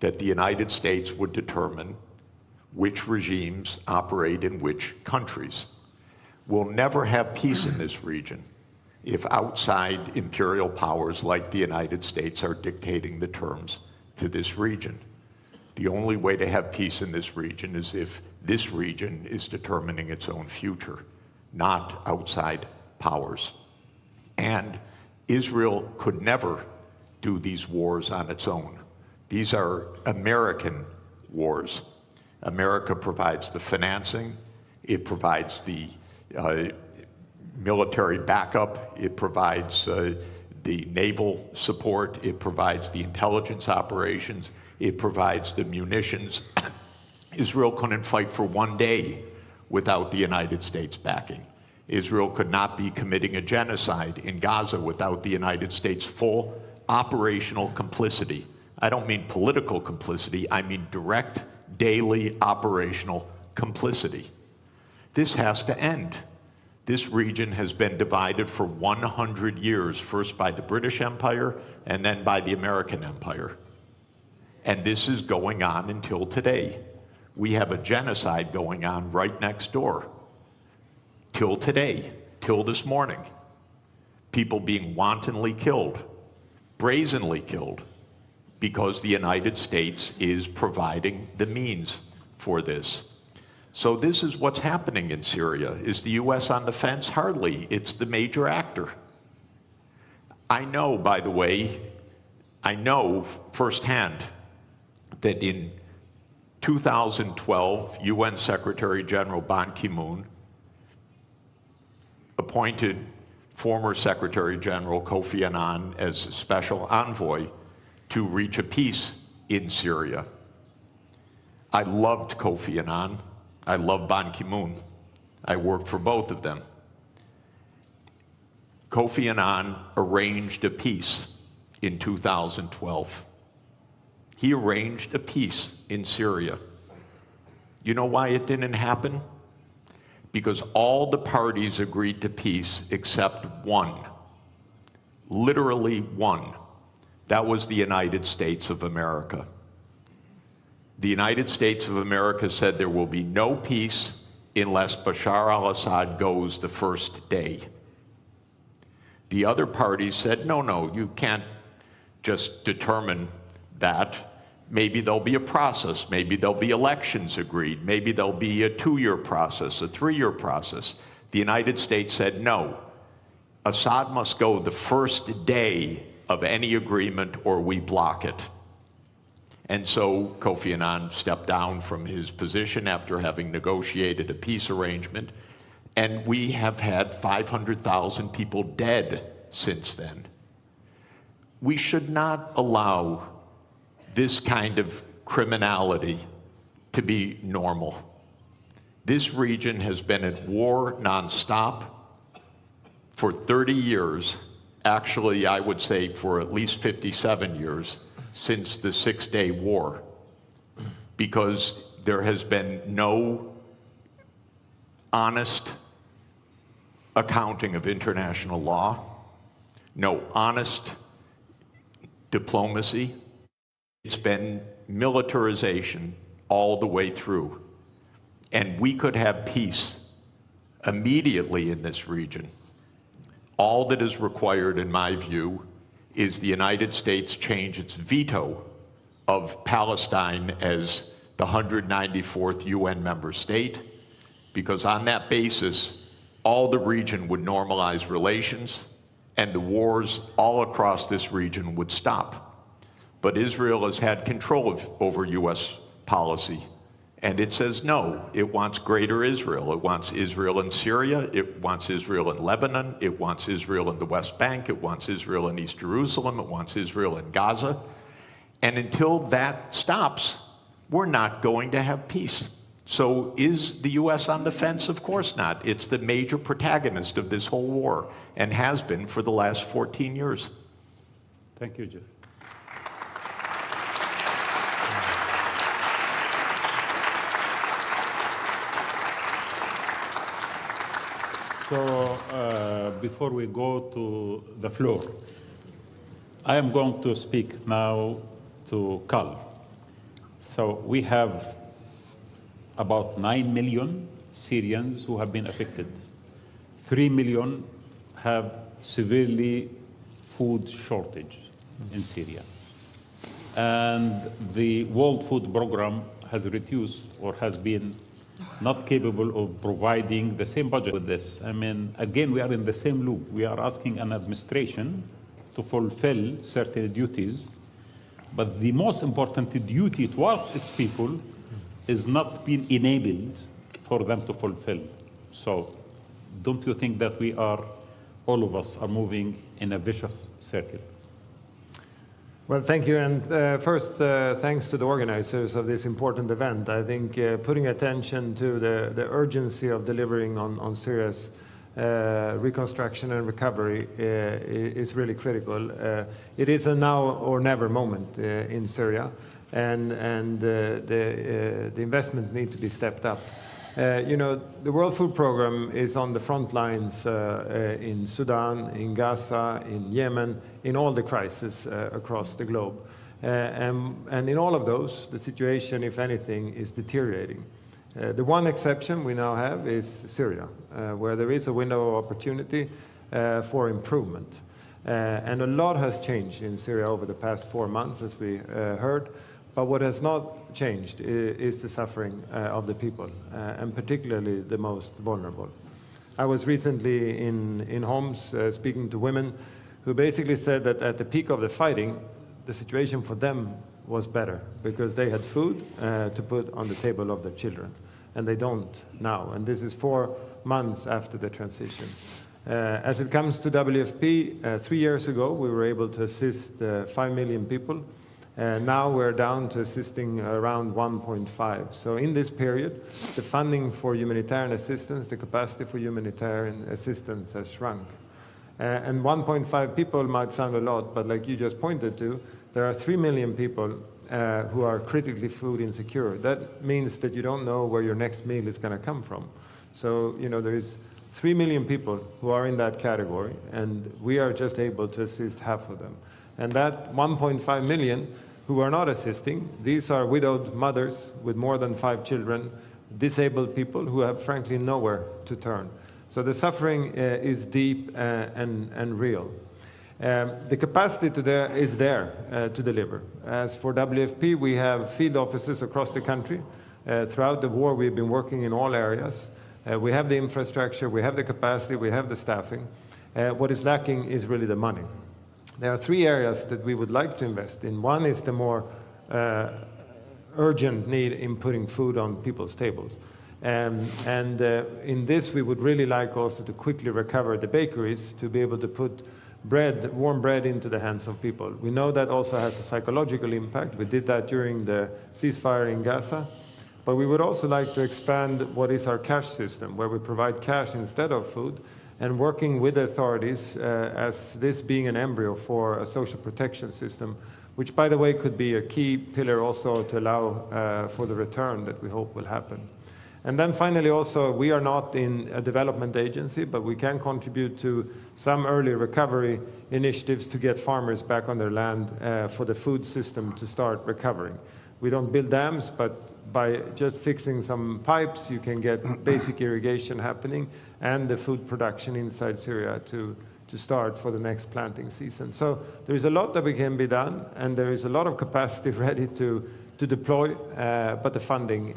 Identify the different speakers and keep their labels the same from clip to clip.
Speaker 1: that the United States would determine which regimes operate in which countries. We'll never have peace in this region if outside imperial powers like the United States are dictating the terms to this region. The only way to have peace in this region is if this region is determining its own future, not outside powers. And Israel could never do these wars on its own. These are American wars. America provides the financing, it provides the military backup, it provides the naval support, it provides the intelligence operations, it provides the munitions. Israel couldn't fight for one day without the United States backing. Israel could not be committing a genocide in Gaza without the United States' full operational complicity. I don't mean political complicity, I mean direct, daily operational complicity. This has to end. This region has been divided for 100 years, first by the British Empire and then by the American Empire. And this is going on until today. We have a genocide going on right next door. Till today, till this morning. People being wantonly killed, brazenly killed, because the United States is providing the means for this. So this is what's happening in Syria. Is the US on the fence? Hardly. It's the major actor. I know, by the way, I know firsthand that in 2012, UN Secretary General Ban Ki-moon appointed former Secretary General Kofi Annan as special envoy to reach a peace in Syria. I loved Kofi Annan. I love Ban Ki-moon. I worked for both of them. Kofi Annan arranged a peace in 2012. He arranged a peace in Syria. You know why it didn't happen? Because all the parties agreed to peace except one. Literally one. That was the United States of America. The United States of America said there will be no peace unless Bashar al-Assad goes the first day. The other parties said, no, you can't just determine that. Maybe there'll be a process, maybe there'll be elections agreed, maybe there'll be a 2-year process, a 3-year process. The United States said, no, Assad must go the first day of any agreement or we block it. And so Kofi Annan stepped down from his position after having negotiated a peace arrangement, and we have had 500,000 people dead since then. We should not allow this kind of criminality to be normal. This region has been at war nonstop for 30 years. Actually, I would say for at least 57 years since the Six-Day War, because there has been no honest accounting of international law, no honest diplomacy. It's been militarization all the way through. And we could have peace immediately in this region. All that is required, in my view, is the United States change its veto of Palestine as the 194th UN member state, because on that basis, all the region would normalize relations and the wars all across this region would stop. But Israel has had control over US policy, and it says no. It wants greater Israel. It wants Israel in Syria. It wants Israel in Lebanon. It wants Israel in the West Bank. It wants Israel in East Jerusalem. It wants Israel in Gaza. And until that stops, we're not going to have peace. So is the US on the fence? Of course not. It's the major protagonist of this whole war and has been for the last 14 years.
Speaker 2: Thank you, Jeff. So before we go to the floor, I am going to speak now to cull. So we have about 9 million Syrians who have been affected. 3 million have severely food shortage in Syria. And the World Food Program has reduced or has been not capable of providing the same budget with this. I mean, again, we are in the same loop. We are asking an administration to fulfill certain duties, but the most important duty towards its people is not being enabled for them to fulfill. So don't you think that we are, all of us are moving in a vicious circle?
Speaker 3: Well, thank you. And first, thanks to the organizers of this important event. I think putting attention to the urgency of delivering on Syria's reconstruction and recovery is really critical. It is a now or never moment in Syria, and the investment needs to be stepped up. You know, the World Food Program is on the front lines in Sudan, in Gaza, in Yemen, in all the crises across the globe. And in all of those, the situation, if anything, is deteriorating. The one exception we now have is Syria, where there is a window of opportunity for improvement. And a lot has changed in Syria over the past 4 months, as we heard. But what has not changed is the suffering of the people, and particularly the most vulnerable. I was recently in Homs speaking to women who basically said that at the peak of the fighting, the situation for them was better because they had food to put on the table of their children, and they don't now. And this is 4 months after the transition. As it comes to WFP, 3 years ago, we were able to assist 5 million people. Now we're down to assisting around 1.5. So in this period, the funding for humanitarian assistance, the capacity for humanitarian assistance has shrunk. And 1.5 people might sound a lot, but like you just pointed to, there are 3 million people who are critically food insecure. That means that you don't know where your next meal is going to come from. So, you know, there is 3 million people who are in that category, and we are just able to assist half of them. And that 1.5 million who are not assisting, these are widowed mothers with more than 5 children, disabled people who have frankly nowhere to turn. So the suffering is deep and real. The capacity is there to deliver. As for WFP, we have field offices across the country. Throughout the war, we've been working in all areas. We have the infrastructure, we have the capacity, we have the staffing. What is lacking is really the money. There are 3 areas that we would like to invest in. One is the more urgent need in putting food on people's tables. In this, we would really like also to quickly recover the bakeries to be able to put bread, warm bread, into the hands of people. We know that also has a psychological impact. We did that during the ceasefire in Gaza. But we would also like to expand what is our cash system, where we provide cash instead of food, and working with authorities as this being an embryo for a social protection system, which, by the way, could be a key pillar also to allow for the return that we hope will happen. And then finally also, we are not in a development agency, but we can contribute to some early recovery initiatives to get farmers back on their land for the food system to start recovering. We don't build dams, but by just fixing some pipes, you can get basic irrigation happening and the food production inside Syria to start for the next planting season. So there is a lot that can be done, and there is a lot of capacity ready to deploy, but the funding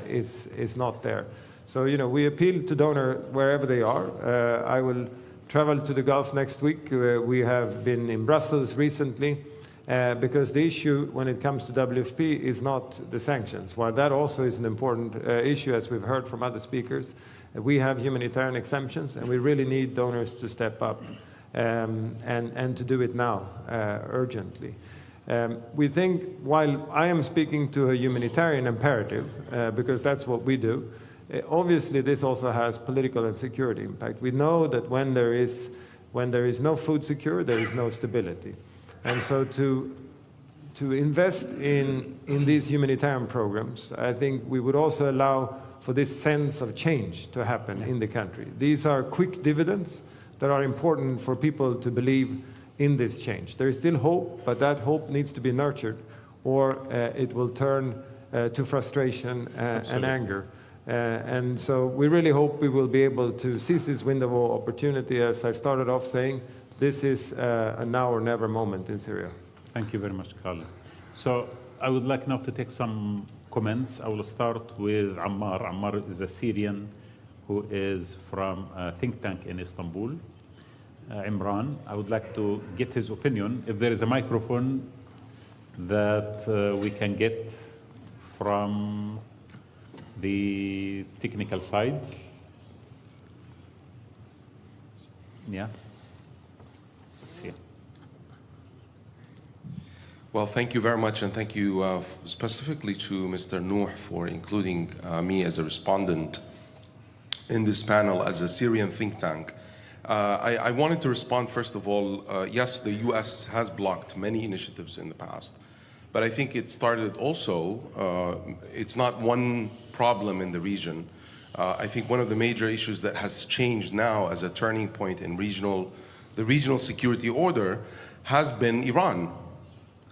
Speaker 3: is not there. So, you know, we appeal to donors wherever they are. I will travel to the Gulf next week. We have been in Brussels recently. Because the issue when it comes to WFP is not the sanctions. While that also is an important issue, as we've heard from other speakers, we have humanitarian exemptions, and we really need donors to step up and to do it now, urgently. We think, while I am speaking to a humanitarian imperative, because that's what we do, obviously this also has political and security impact. We know that when there is no food secure, there is no stability. And so to invest in these humanitarian programs, I think we would also allow for this sense of change to happen in the country. These are quick dividends that are important for people to believe in this change. There is still hope, but that hope needs to be nurtured or it will turn to frustration and anger. And so we really hope we will be able to seize this window of opportunity. As I started off saying, this is a now or never moment in Syria.
Speaker 2: Thank you very much, Carl. So I would like now to take some comments. I will start with Ammar. Ammar is a Syrian who is from a think tank in Istanbul. Imran, I would like to get his opinion. If there is a microphone that we can get from the technical side. Yeah. See.
Speaker 4: Well, thank you very much, and thank you specifically to Mr. Nuh for including me as a respondent in this panel as a Syrian think tank. I wanted to respond, first of all, yes, the US has blocked many initiatives in the past, but I think it started also, it's not one problem in the region. I think one of the major issues that has changed now as a turning point in the regional security order has been Iran.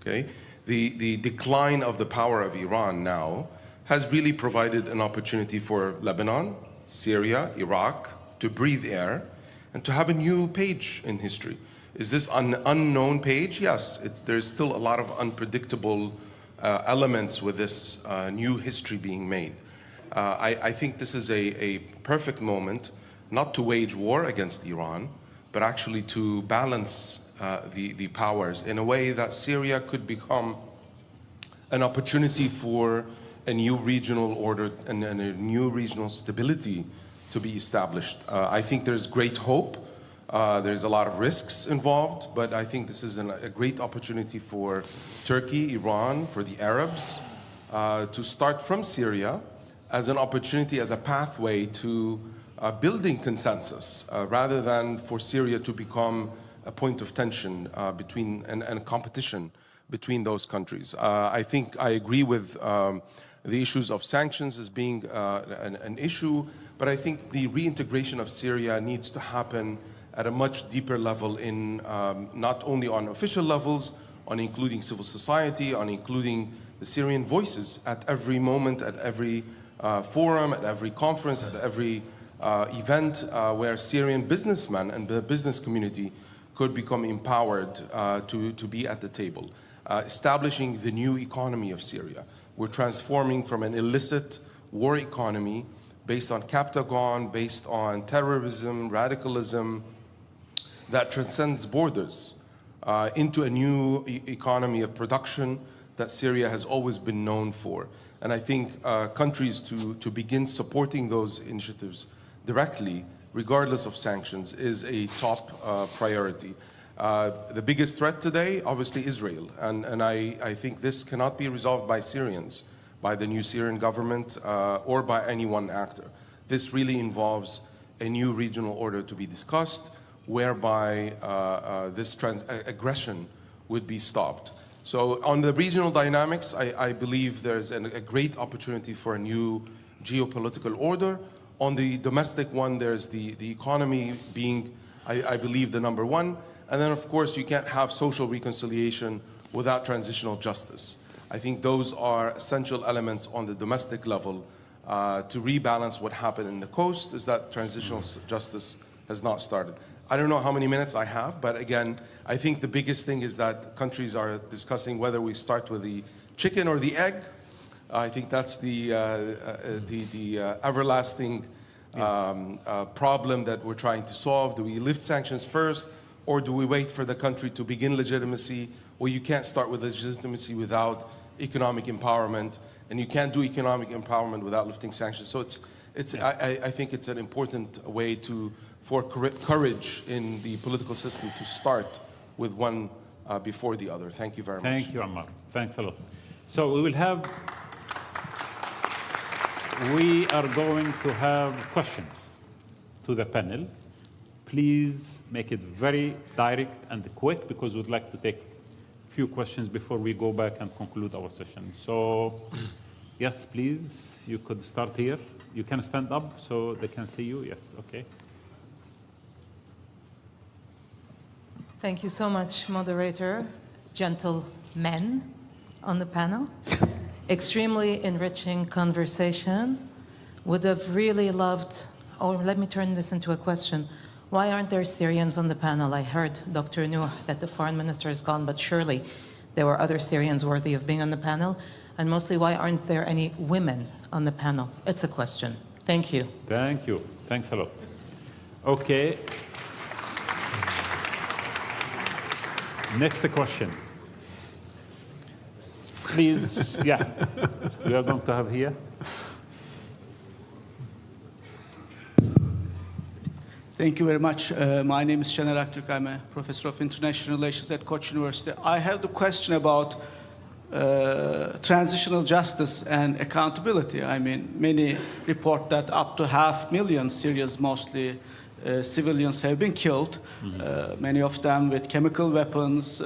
Speaker 4: Okay? The decline of the power of Iran now has really provided an opportunity for Lebanon, Syria, Iraq to breathe air and to have a new page in history. Is this an unknown page? Yes, there's still a lot of unpredictable elements with this new history being made. I think this is a perfect moment not to wage war against Iran, but actually to balance the powers in a way that Syria could become an opportunity for a new regional order and a new regional stability to be established. I think there's great hope. There's a lot of risks involved, but I think this is a great opportunity for Turkey, Iran, for the Arabs to start from Syria as an opportunity, as a pathway to building consensus, rather than for Syria to become a point of tension and competition between those countries. I think I agree with the issues of sanctions as being an issue, but I think the reintegration of Syria needs to happen at a much deeper level in not only on official levels, on including civil society, on including the Syrian voices at every moment, at every forum, at every conference, at every event where Syrian businessmen and the business community could become empowered to be at the table. Establishing the new economy of Syria. We're transforming from an illicit war economy based on captagon, based on terrorism, radicalism, that transcends borders into a new economy of production that Syria has always been known for. And I think countries to begin supporting those initiatives directly, regardless of sanctions, is a top priority. The biggest threat today, obviously, Israel. And I think this cannot be resolved by Syrians, by the new Syrian government, or by any one actor. This really involves a new regional order to be discussed, whereby this aggression would be stopped. So on the regional dynamics, I believe there's a great opportunity for a new geopolitical order. On the domestic one, there's the economy being, I believe, the number one. And then, of course, you can't have social reconciliation without transitional justice. I think those are essential elements on the domestic level to rebalance what happened in the coast, is that transitional justice has not started. I don't know how many minutes I have, but again, I think the biggest thing is that countries are discussing whether we start with the chicken or the egg. I think that's the everlasting problem that we're trying to solve. Do we lift sanctions first, or do we wait for the country to begin legitimacy? Well, you can't start with legitimacy without economic empowerment, and you can't do economic empowerment without lifting sanctions. So I think it's an important way for courage in the political system to start with one before the other. Thank you very much.
Speaker 2: Thank you, Ammar. Thanks a lot. So we are going to have questions to the panel. Please make it very direct and quick, because we'd like to take a few questions before we go back and conclude our session. So yes, please, you could start here. You can stand up so they can see you. Yes, okay.
Speaker 5: Thank you so much, moderator, gentlemen. on the panel. Extremely enriching conversation. Would have really loved, or let me turn this into a question. Why aren't there Syrians on the panel? I heard, Dr. Nuh, that the foreign minister is gone, but surely there were other Syrians worthy of being on the panel. And mostly, why aren't there any women on the panel? It's a question. Thank you.
Speaker 2: Thank you. Thanks a lot. Okay. Next question. Please, yeah. We are going to have here.
Speaker 6: Thank you very much. My name is Şener Aktürk. I'm a professor of international relations at Koç University. I have the question about transitional justice and accountability. I mean, many report that up to 500,000 Syrians, mostly civilians, have been killed, many of them with chemical weapons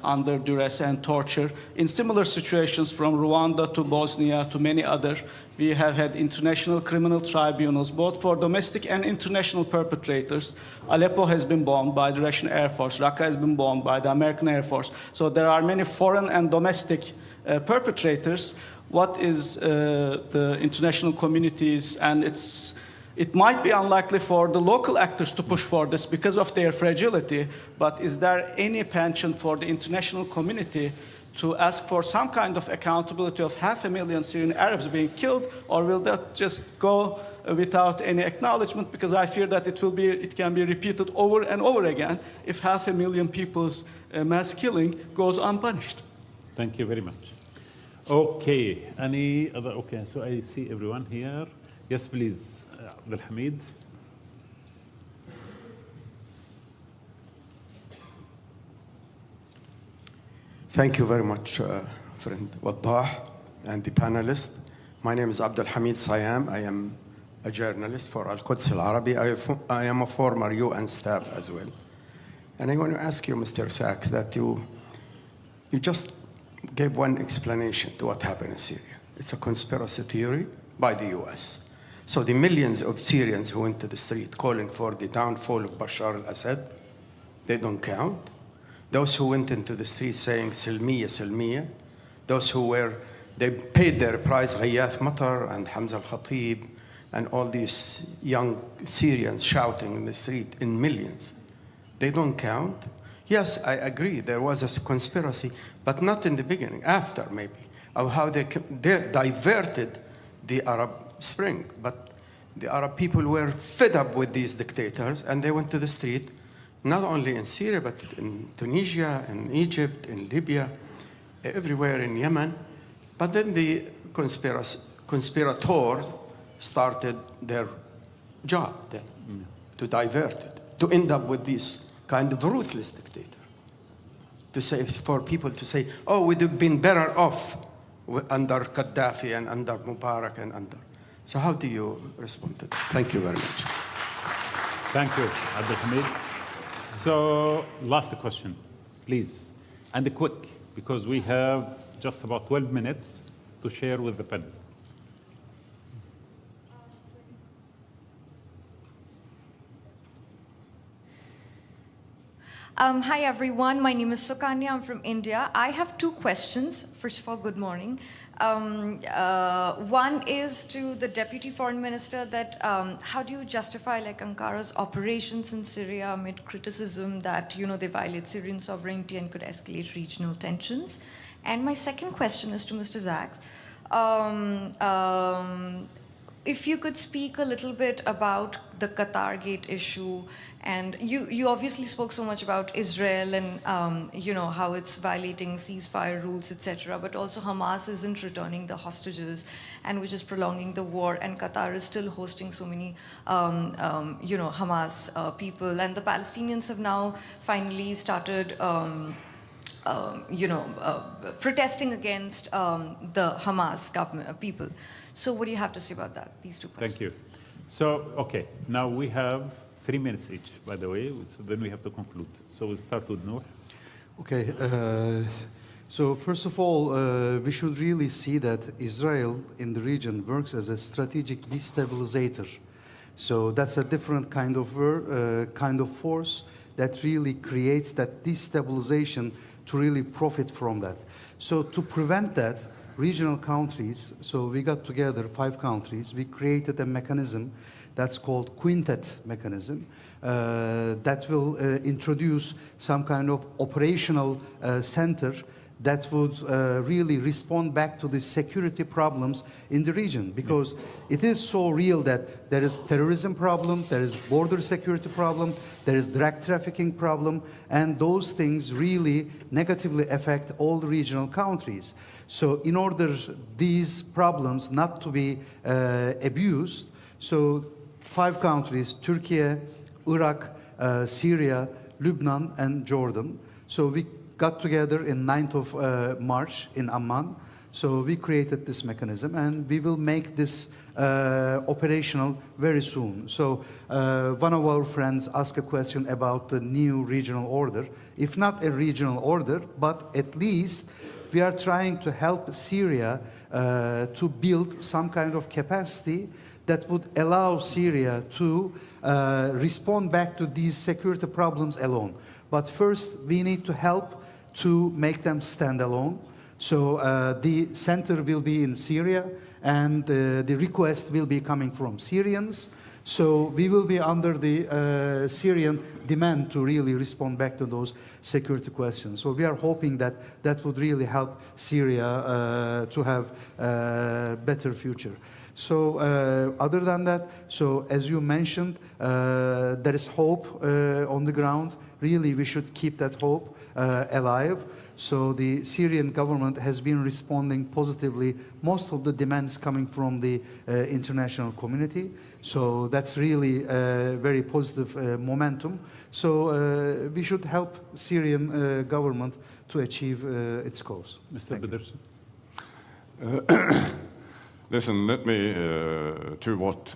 Speaker 6: under duress and torture. In similar situations from Rwanda to Bosnia to many others, we have had international criminal tribunals, both for domestic and international perpetrators. Aleppo has been bombed by the Russian Air Force. Raqqa has been bombed by the American Air Force. So there are many foreign and domestic perpetrators. What is the international communities, and it might be unlikely for the local actors to push for this because of their fragility, but is there any penchant for the international community to ask for some kind of accountability of 500,000 Syrian Arabs being killed, or will that just go without any acknowledgement? Because I fear that it can be repeated over and over again if 500,000 people's mass killing goes unpunished.
Speaker 2: Thank you very much. Okay, any other? Okay, so I see everyone here. Yes, please. Abdul Hamid.
Speaker 7: Thank you very much, friend Wadah and the panelists. My name is Abdul Hamid Sayam. I am a journalist for Al-Quds Al-Arabi. I am a former UN staff as well. And I want to ask you, Mr. Sachs, that you just gave one explanation to what happened in Syria. It's a conspiracy theory by the US. So the millions of Syrians who went to the street calling for the downfall of Bashar al-Assad, they don't count. Those who went into the street saying Silmiya, Silmiya, those they paid their price, Ghayath Matar and Hamza al-Khatib, and all these young Syrians shouting in the street in millions. They don't count. Yes, I agree, there was a conspiracy, but not in the beginning, after maybe, of how they diverted the Arab Spring. But the Arab people were fed up with these dictators, and they went to the street, not only in Syria, but in Tunisia, in Egypt, in Libya, everywhere in Yemen. But then the conspirators started their job then, to divert it, to end up with this kind of ruthless dictator. To say, for people to say, oh, we'd have been better off under Gaddafi and under Mubarak and under. So how do you respond to that? Thank you very much.
Speaker 2: Thank you, Abdul Hamid. So, last question, please. And quick, because we have just about 12 minutes to share with the panel.
Speaker 8: Hi, everyone. My name is Sukanya. I'm from India. I have two questions. First of all, good morning. One is to the Deputy Foreign Minister that how do you justify Ankara's operations in Syria amid criticism that, they violate Syrian sovereignty and could escalate regional tensions? And my second question is to Mr. Sachs. If you could speak a little bit about the Qatar Gate issue, and you obviously spoke so much about Israel and how it's violating ceasefire rules, etc. But also Hamas isn't returning the hostages, and which is prolonging the war. And Qatar is still hosting so many Hamas people, and the Palestinians have now finally started. Protesting against the Hamas government people. So what do you have to say about that, these two questions?
Speaker 2: Thank you. So, okay, now we have 3 minutes each, by the way, so then we have to conclude. So we'll start with Noor.
Speaker 9: Okay, so first of all, we should really see that Israel in the region works as a strategic destabilizator. So that's a different kind of force that really creates that destabilization to really profit from that. So to prevent that, regional countries, so we got together 5 countries, we created a mechanism that's called quintet mechanism that will introduce some kind of operational center that would really respond back to the security problems in the region, because it is so real that there is terrorism problem, there is border security problem, there is drug trafficking problem, and those things really negatively affect all the regional countries. So in order these problems not to be abused, so 5 countries, Turkey, Iraq, Syria, Lebanon, and Jordan. So we got together in 9th of March in Amman. So we created this mechanism, and we will make this operational very soon. So one of our friends asked a question about the new regional order. If not a regional order, but at least we are trying to help Syria to build some kind of capacity that would allow Syria to respond back to these security problems alone. But first, we need to help to make them stand alone. So the center will be in Syria, and the request will be coming from Syrians. So we will be under the Syrian demand to really respond back to those security questions. So we are hoping that that would really help Syria to have a better future. So other than that, so as you mentioned, there is hope on the ground. Really, we should keep that hope alive. So the Syrian government has been responding positively. Most of the demands coming from the international community. So that's really a very positive momentum. So we should help Syrian government to achieve its goals.
Speaker 2: Mr. Bederson.
Speaker 10: Listen, let me, to what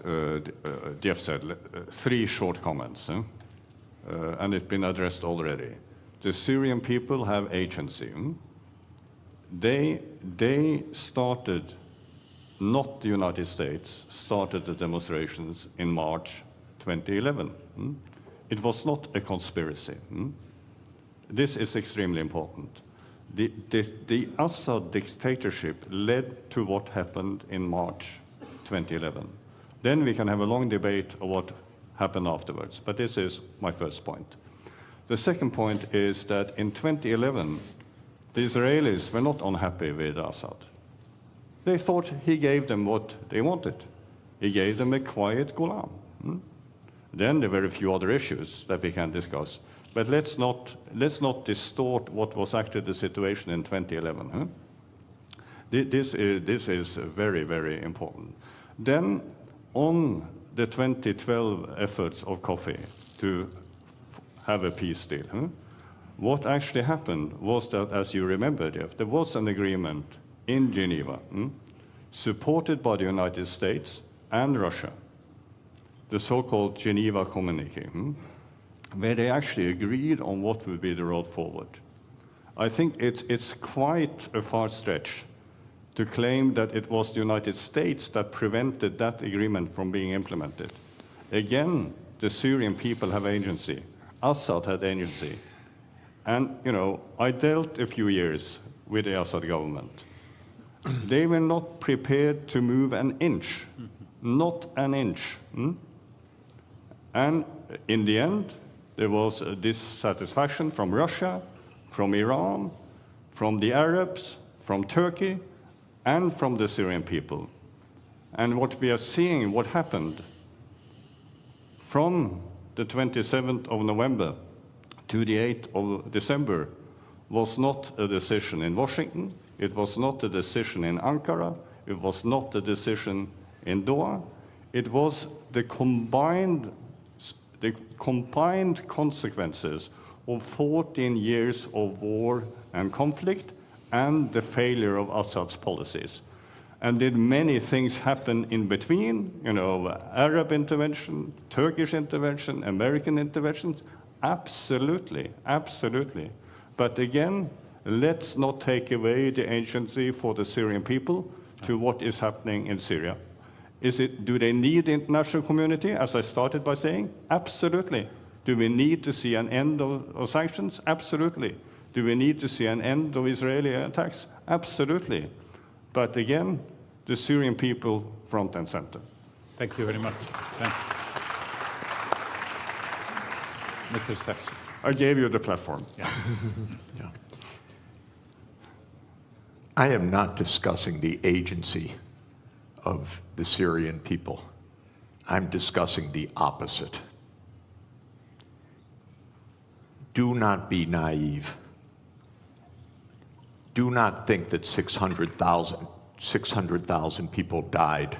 Speaker 10: Jeff said, 3 short comments, and it's been addressed already. The Syrian people have agency. They started, not the United States, started the demonstrations in March 2011. It was not a conspiracy. This is extremely important. The Assad dictatorship led to what happened in March 2011. Then we can have a long debate of what happened afterwards, but this is my first point. The second point is that in 2011, the Israelis were not unhappy with Assad. They thought he gave them what they wanted. He gave them a quiet Golan. Then there were a few other issues that we can discuss. But let's not distort what was actually the situation in 2011. This is very, very important. Then, on the 2012 efforts of Kofi to have a peace deal, what actually happened was that, as you remember, Jeff, there was an agreement in Geneva, supported by the United States and Russia, the so-called Geneva Communique, where they actually agreed on what would be the road forward. I think it's quite a far stretch to claim that it was the United States that prevented that agreement from being implemented. Again, the Syrian people have agency. Assad had agency. And, you know, I dealt a few years with the Assad government. They were not prepared to move an inch, not an inch. And in the end, there was a dissatisfaction from Russia, from Iran, from the Arabs, from Turkey, and from the Syrian people. And what we are seeing, what happened from the 27th of November to the 8th of December was not a decision in Washington, it was not a decision in Ankara, it was not a decision in Doha, it was the combined consequences of 14 years of war and conflict and the failure of Assad's policies. And did many things happen in between, you know, Arab intervention, Turkish intervention, American interventions? Absolutely, absolutely. But again, let's not take away the agency for the Syrian people to what is happening in Syria. Do they need the international community, as I started by saying? Absolutely. Do we need to see an end of sanctions? Absolutely. Do we need to see an end of Israeli attacks? Absolutely. But again, the Syrian people front and center.
Speaker 2: Thank you very much. Thanks. Mr. Sachs.
Speaker 10: I gave you the platform.
Speaker 2: Yeah.
Speaker 1: Yeah. I am not discussing the agency of the Syrian people. I'm discussing the opposite. Do not be naive. Do not think that 600,000 people died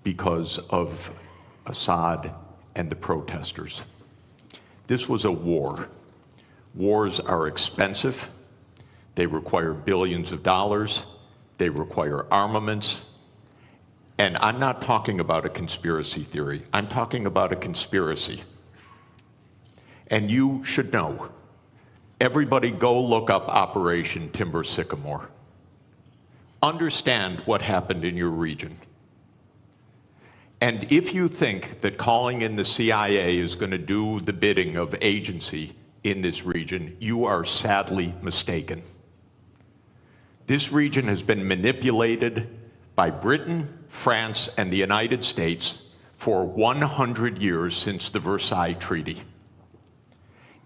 Speaker 1: because of Assad and the protesters. This was a war. Wars are expensive. They require billions of dollars. They require armaments. And I'm not talking about a conspiracy theory. I'm talking about a conspiracy. And you should know. Everybody go look up Operation Timber Sycamore. Understand what happened in your region. And if you think that calling in the CIA is going to do the bidding of agency in this region, you are sadly mistaken. This region has been manipulated by Britain, France, and the United States for 100 years since the Versailles Treaty.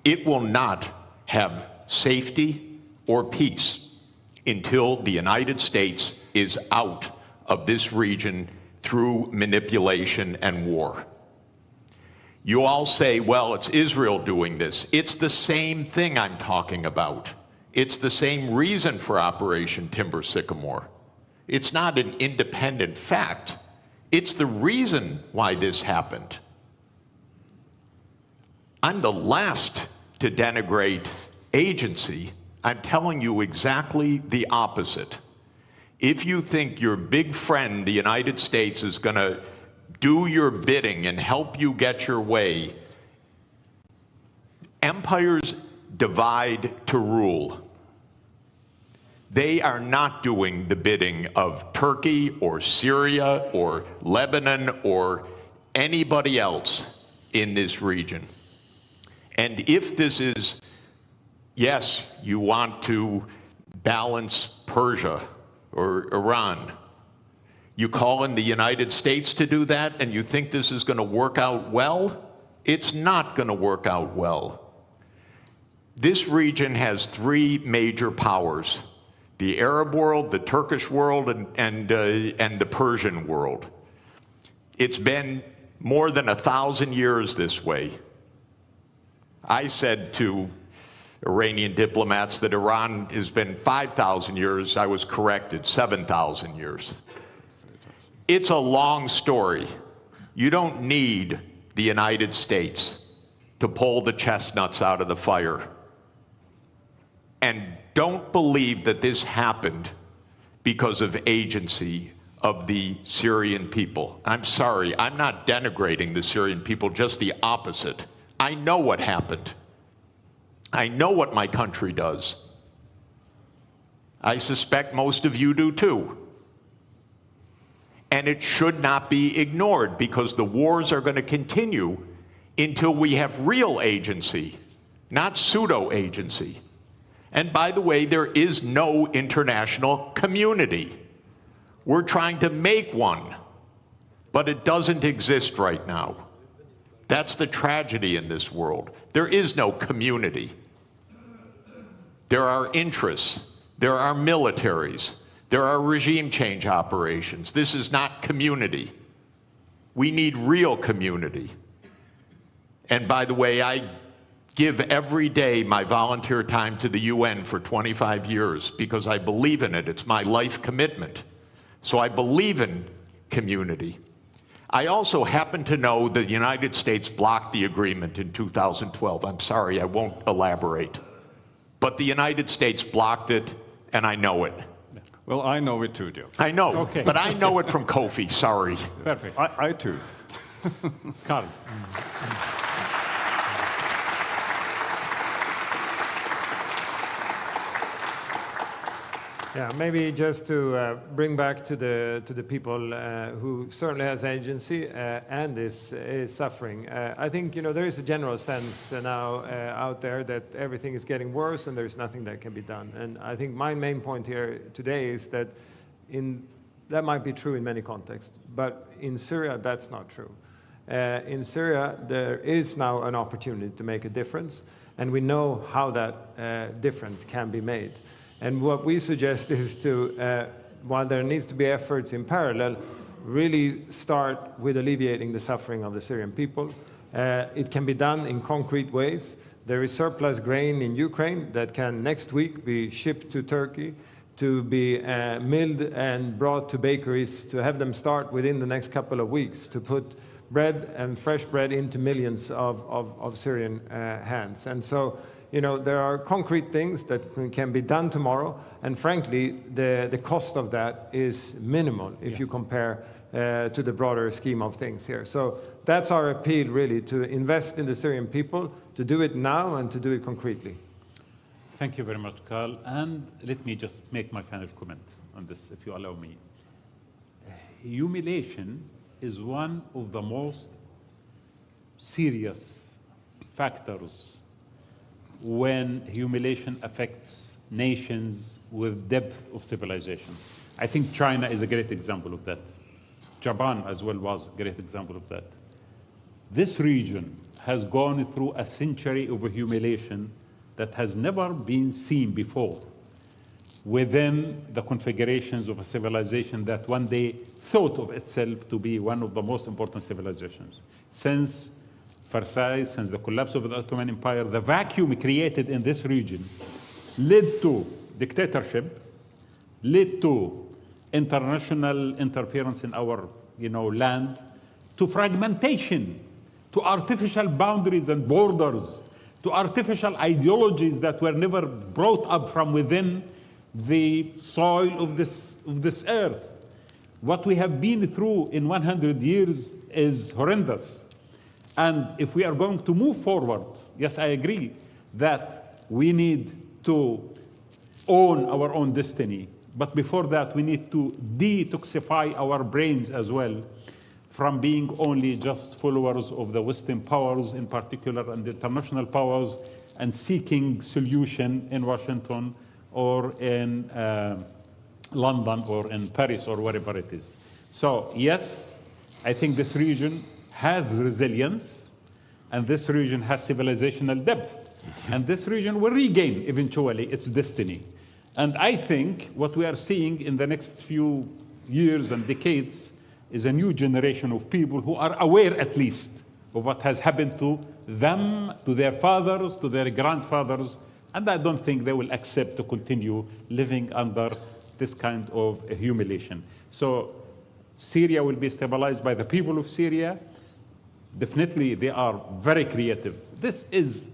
Speaker 1: It will not have safety or peace until the United States is out of this region through manipulation and war. You all say, well, it's Israel doing this. It's the same thing I'm talking about. It's the same reason for Operation Timber Sycamore. It's not an independent fact. It's the reason why this happened. I'm the last to denigrate agency. I'm telling you exactly the opposite. If you think your big friend, the United States, is going to do your bidding and help you get your way, empires divide to rule. They are not doing the bidding of Turkey or Syria or Lebanon or anybody else in this region. And if this is, yes, you want to balance Persia or Iran, you call in the United States to do that and you think this is going to work out well? It's not going to work out well. This region has three major powers: the Arab world, the Turkish world, and the Persian world. It's been more than 1,000 years this way. I said to Iranian diplomats that Iran has been 5,000 years. I was corrected, 7,000 years. It's a long story. You don't need the United States to pull the chestnuts out of the fire. And don't believe that this happened because of agency of the Syrian people. I'm sorry, I'm not denigrating the Syrian people, just the opposite. I know what happened. I know what my country does. I suspect most of you do too. And it should not be ignored, because the wars are going to continue until we have real agency, not pseudo-agency. And by the way, there is no international community. We're trying to make one, but it doesn't exist right now. That's the tragedy in this world. There is no community. There are interests. There are militaries. There are regime change operations. This is not community. We need real community. And by the way, I give every day my volunteer time to the UN for 25 years because I believe in it. It's my life commitment. So I believe in community. I also happen to know that the United States blocked the agreement in 2012. I'm sorry, I won't elaborate. But the United States blocked it, and I know it.
Speaker 10: Well, I know it too, Joe.
Speaker 1: I know,
Speaker 2: Okay.
Speaker 1: but I know it from Kofi, sorry.
Speaker 2: Perfect.
Speaker 10: I too.
Speaker 2: Carl.
Speaker 3: Yeah, maybe just to bring back to the people who certainly has agency and is suffering. I think there is a general sense now out there that everything is getting worse and there's nothing that can be done. And I think my main point here today is that that might be true in many contexts, but in Syria that's not true. In Syria there is now an opportunity to make a difference, and we know how that difference can be made. And what we suggest is to, while there needs to be efforts in parallel, really start with alleviating the suffering of the Syrian people. It can be done in concrete ways. There is surplus grain in Ukraine that can next week be shipped to Turkey to be milled and brought to bakeries, to have them start within the next couple of weeks, to put bread and fresh bread into millions of Syrian hands. And so, there are concrete things that can be done tomorrow, and frankly, the cost of that is minimal if you compare to the broader scheme of things here. So that's our appeal, really, to invest in the Syrian people, to do it now and to do it concretely.
Speaker 2: Thank you very much, Carl. And let me just make my final comment on this, if you allow me. Humiliation is one of the most serious factors when humiliation affects nations with depth of civilization. I think China is a great example of that. Japan as well was a great example of that. This region has gone through a century of humiliation that has never been seen before within the configurations of a civilization that one day thought of itself to be one of the most important civilizations. Since Versailles, since the collapse of the Ottoman Empire, the vacuum created in this region led to dictatorship, led to international interference in our land, to fragmentation, to artificial boundaries and borders, to artificial ideologies that were never brought up from within the soil of this earth. What we have been through in 100 years is horrendous. And if we are going to move forward, yes, I agree that we need to own our own destiny. But before that, we need to detoxify our brains as well from being only just followers of the Western powers in particular and the international powers and seeking solution in Washington or in London or in Paris or wherever it is. So yes, I think this region has resilience, and this region has civilizational depth, and this region will regain eventually its destiny. And I think what we are seeing in the next few years and decades is a new generation of people who are aware at least of what has happened to them, to their fathers, to their grandfathers, and I don't think they will accept to continue living under this kind of humiliation. So Syria will be stabilized by the people of Syria. Definitely, they are very creative. This is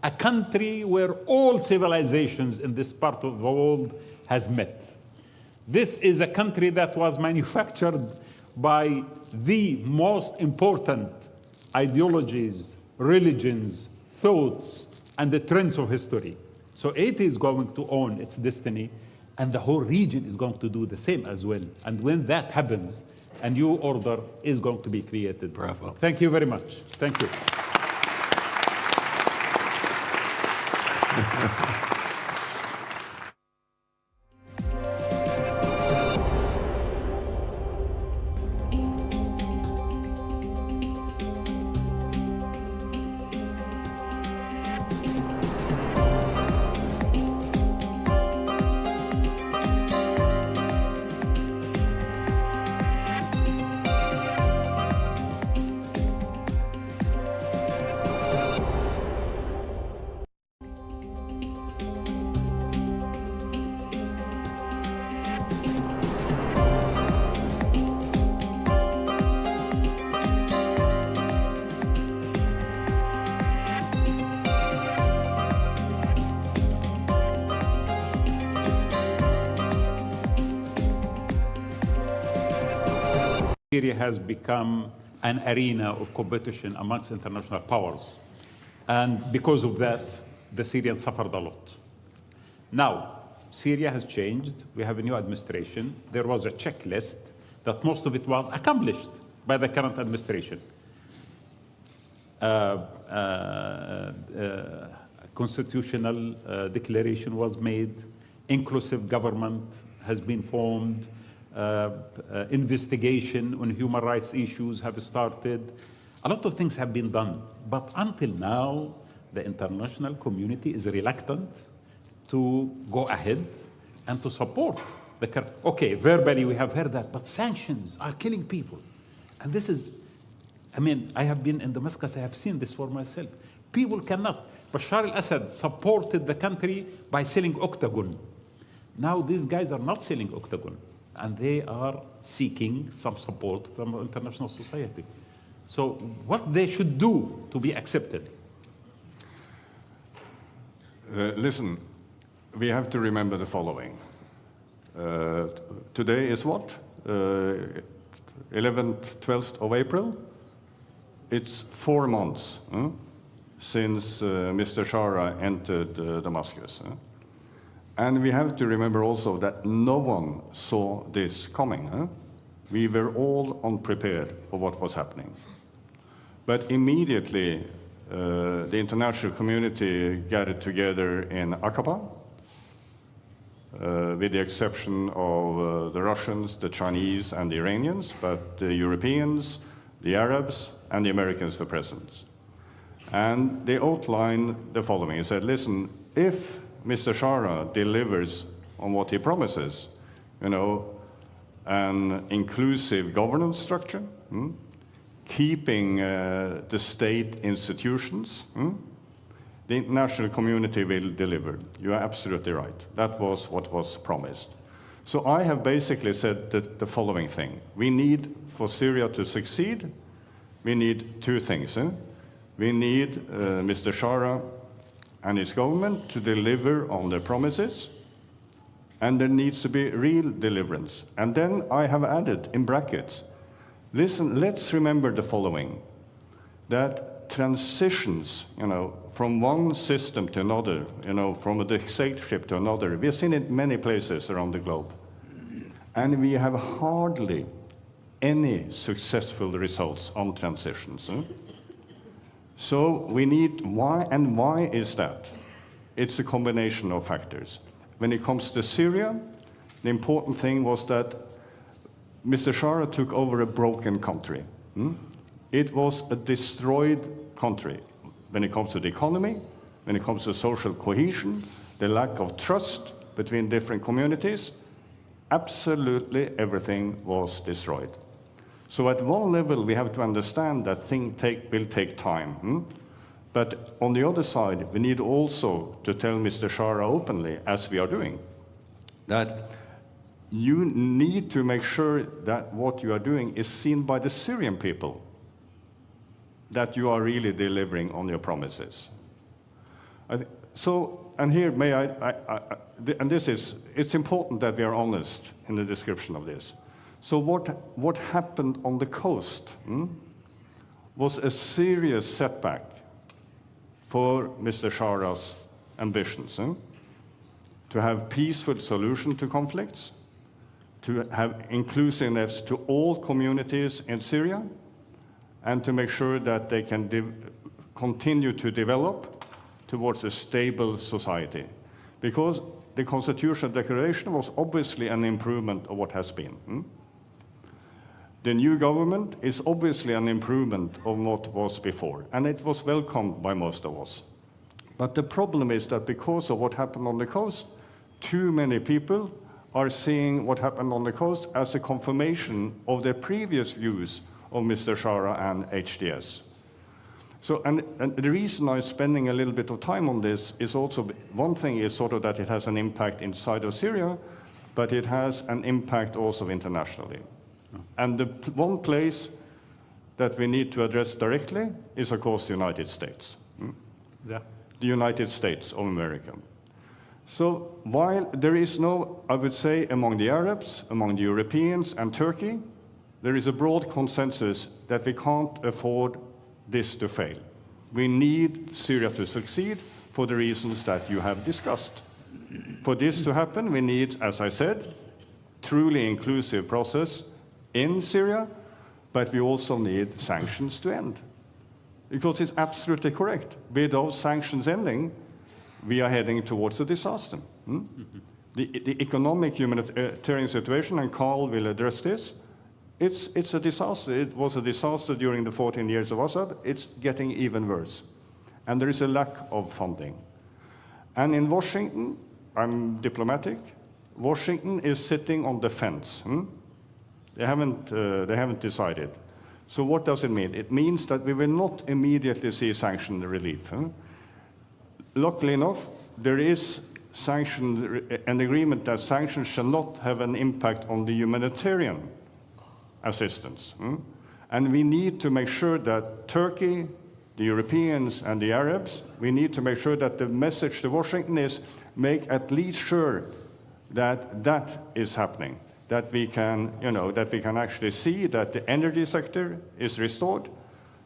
Speaker 2: a country where all civilizations in this part of the world has met. This is a country that was manufactured by the most important ideologies, religions, thoughts, and the trends of history. So it is going to own its destiny, and the whole region is going to do the same as well. And when that happens, a new order is going to be created.
Speaker 1: Bravo.
Speaker 2: Thank you very much. Thank you. Syria has become an arena of competition amongst international powers. And because of that, the Syrians suffered a lot. Now, Syria has changed. We have a new administration. There was a checklist that most of it was accomplished by the current administration. Constitutional declaration was made. Inclusive government has been formed. Investigation on human rights issues have started. A lot of things have been done. But until now, the international community is reluctant to go ahead and to support the current. Okay, verbally we have heard that, but sanctions are killing people. And this is, I mean, I have been in Damascus, I have seen this for myself. People cannot. Bashar al-Assad supported the country by selling Octagon. Now these guys are not selling Octagon, and they are seeking some support from international society. So what they should do to be accepted?
Speaker 10: Listen, we have to remember the following. Today is what? 11th, 12th of April? It's 4 months since Mr. Shara entered Damascus. And we have to remember also that no one saw this coming. We were all unprepared for what was happening. But immediately, the international community gathered together in Aqaba, with the exception of the Russians, the Chinese, and the Iranians, but the Europeans, the Arabs, and the Americans were present. And they outlined the following. He said, listen, if Mr. Shara delivers on what he promises, you know, an inclusive governance structure, keeping the state institutions, the international community will deliver. You are absolutely right. That was what was promised. So I have basically said that the following thing. We need, for Syria to succeed, we need 2 things. We need Mr. Shara and his government to deliver on their promises, and there needs to be real deliverance. And then I have added in brackets, listen, let's remember the following, that transitions, you know, from one system to another, you know, from a dictatorship to another, we have seen it many places around the globe. And we have hardly any successful results on transitions. So we need, why is that? It's a combination of factors. When it comes to Syria, the important thing was that Mr. Shara took over a broken country. It was a destroyed country when it comes to the economy, when it comes to social cohesion, the lack of trust between different communities. Absolutely everything was destroyed. So at one level, we have to understand that things will take time. But on the other side, we need also to tell Mr. Shara openly, as we are doing, that you need to make sure that what you are doing is seen by the Syrian people, that you are really delivering on your promises. So, and here may and this is, it's important that we are honest in the description of this. So what happened on the coast was a serious setback for Mr. Shara's ambitions to have peaceful solution to conflicts, to have inclusiveness to all communities in Syria, and to make sure that they can continue to develop towards a stable society. Because the Constitutional Declaration was obviously an improvement of what has been. The new government is obviously an improvement of what was before, and it was welcomed by most of us. But the problem is that because of what happened on the coast, too many people are seeing what happened on the coast as a confirmation of their previous views of Mr. Shara and HDS. So, and the reason I'm spending a little bit of time on this is also, one thing is sort of that it has an impact inside of Syria, but it has an impact also internationally. And the one place that we need to address directly is, of course, the United States. The United States of America. So while there is no, I would say, among the Arabs, among the Europeans and Turkey, there is a broad consensus that we can't afford this to fail. We need Syria to succeed for the reasons that you have discussed. For this to happen, we need, as I said, truly inclusive process in Syria, but we also need sanctions to end. Because it's absolutely correct. Without sanctions ending, we are heading towards a disaster. The economic humanitarian situation, and Carl will address this, it's a disaster. It was a disaster during the 14 years of Assad. It's getting even worse. And there is a lack of funding. And in Washington, I'm diplomatic, Washington is sitting on the fence. They haven't decided. So what does it mean? It means that we will not immediately see sanction relief. Luckily enough, there is an agreement that sanctions shall not have an impact on the humanitarian assistance. And we need to make sure that Turkey, the Europeans, and the Arabs, we need to make sure that the message to Washington is make at least sure that that is happening, that we can, that we can actually see that the energy sector is restored,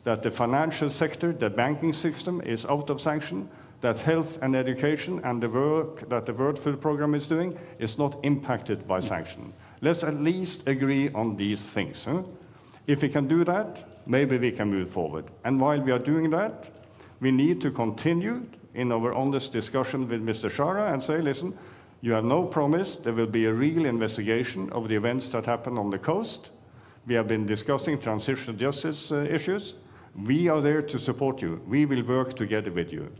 Speaker 10: that the financial sector, the banking system is out of sanction, that health and education and the work that the World Food Programme is doing is not impacted by sanction. Let's at least agree on these things. If we can do that, maybe we can move forward. And while we are doing that, we need to continue in our honest discussion with Mr. Shara and say, listen, you have no promise. There will be a real investigation of the events that happened on the coast. We have been discussing transitional justice issues. We are there to support you. We will work together with you.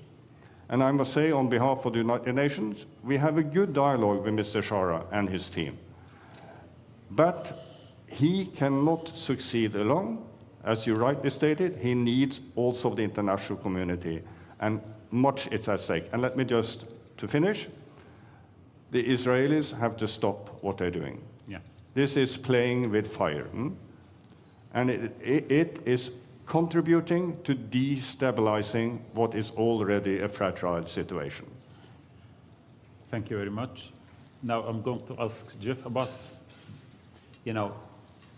Speaker 10: And I must say, on behalf of the United Nations, we have a good dialogue with Mr. Shara and his team. But he cannot succeed alone. As you rightly stated, he needs also the international community, and much is at stake. And let me just, to finish, the Israelis have to stop what they're doing.
Speaker 2: Yeah.
Speaker 10: This is playing with fire. And it is contributing to destabilizing what is already a fragile situation.
Speaker 2: Thank you very much. Now I'm going to ask Jeff about,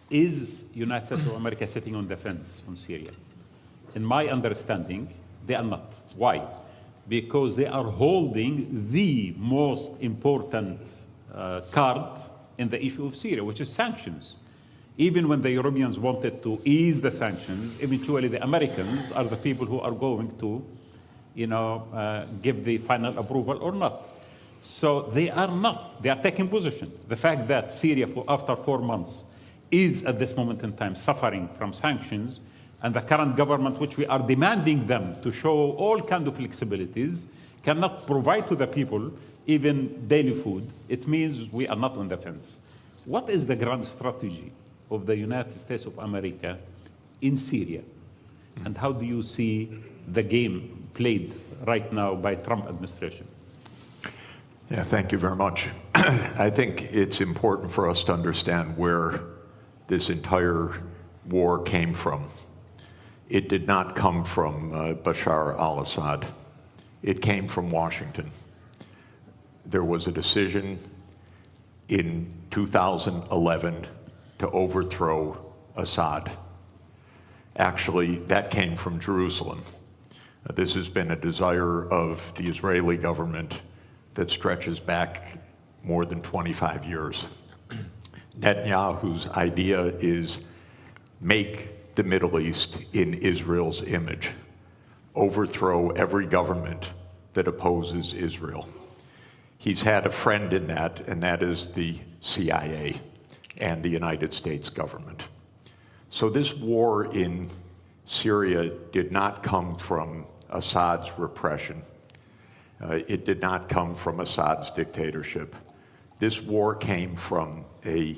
Speaker 2: is United States of America sitting on the fence on Syria? In my understanding, they are not. Why? Because they are holding the most important card in the issue of Syria, which is sanctions. Even when the Europeans wanted to ease the sanctions, eventually the Americans are the people who are going to, give the final approval or not. So they are not. They are taking position. The fact that Syria, after 4 months, is at this moment in time suffering from sanctions, and the current government, which we are demanding them to show all kinds of flexibilities, cannot provide to the people even daily food, it means we are not on the fence. What is the grand strategy of the United States of America in Syria? And how do you see the game played right now by Trump administration?
Speaker 1: Yeah, thank you very much. I think it's important for us to understand where this entire war came from. It did not come from Bashar al-Assad. It came from Washington. There was a decision in 2011 to overthrow Assad. Actually, that came from Jerusalem. This has been a desire of the Israeli government that stretches back more than 25 years. Netanyahu's idea is make the Middle East in Israel's image, overthrow every government that opposes Israel. He's had a friend in that, and that is the CIA and the United States government. So this war in Syria did not come from Assad's repression. It did not come from Assad's dictatorship. This war came from a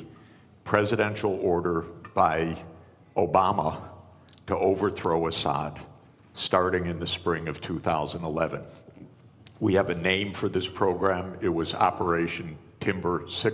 Speaker 1: presidential order by Obama to overthrow Assad, starting in the spring of 2011. We have a name for this program. It was Operation Timber Sycamore.